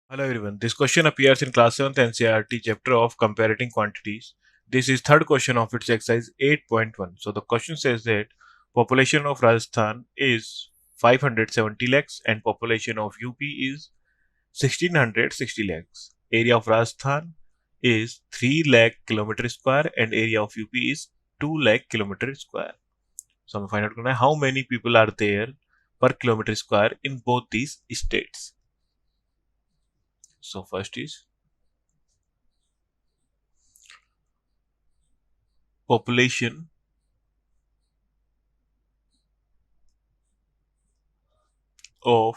Hello everyone. This question appears in class 7th NCERT chapter of Comparing Quantities. This is third question of its exercise 8.1. So the question says that population of Rajasthan is 570 lakhs and population of UP is 1660 lakhs. Area of Rajasthan is 3 lakh kilometer square and area of UP is 2 lakh kilometer square. So I'm going to find out how many people are there per kilometer square in both these states. So first is population of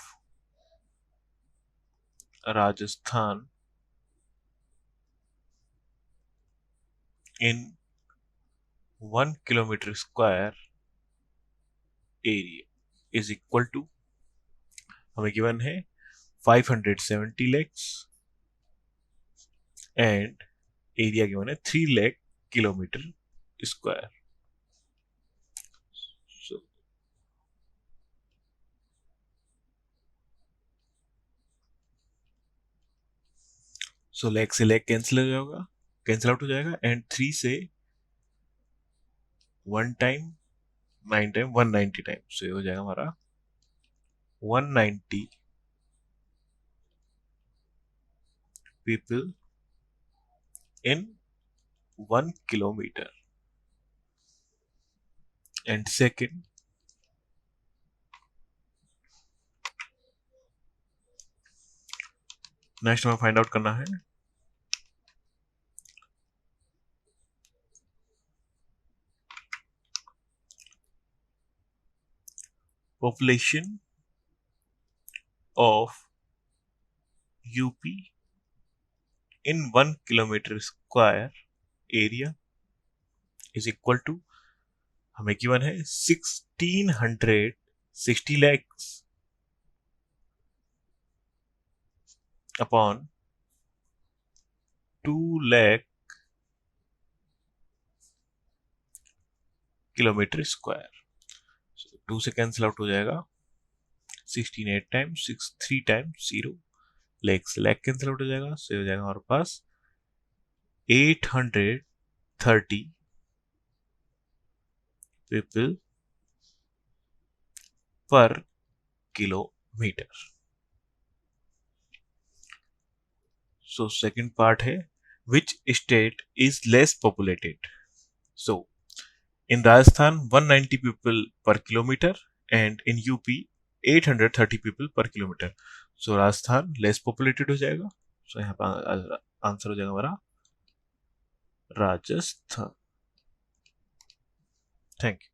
Rajasthan in 1 kilometer square area is equal to हमें given है 570 lakhs and area given है 3 lakh kilometer square. So lakh से lakh cancel हो जाएगा, cancel out हो जाएगा and 3 से 1 time 9 time 190 time. सो ये हो जाएगा हमारा 190 people in 1 kilometer. And second, next हमें फाइंड आउट करना है population of UP in 1 kilometer square area is equal to हमें गिवन है 1660 lakhs upon 2 lakh kilometre square. 2 से कैंसिल आउट हो जाएगा 16 8 टाइम्स 6 3 टाइम्स 0 लैख से लैख कैंसिल आउट हो जाएगा. सो हो जाएगा हमारे पास 830 people per kilometer. So second part है which state is less populated. So in Rajasthan 190 people per kilometer and in UP 830 people per kilometer. So Rajasthan less populated हो जाएगा. So यहाँ पर आंसर हो जाएगा हमारा राजस्थान. Thank you.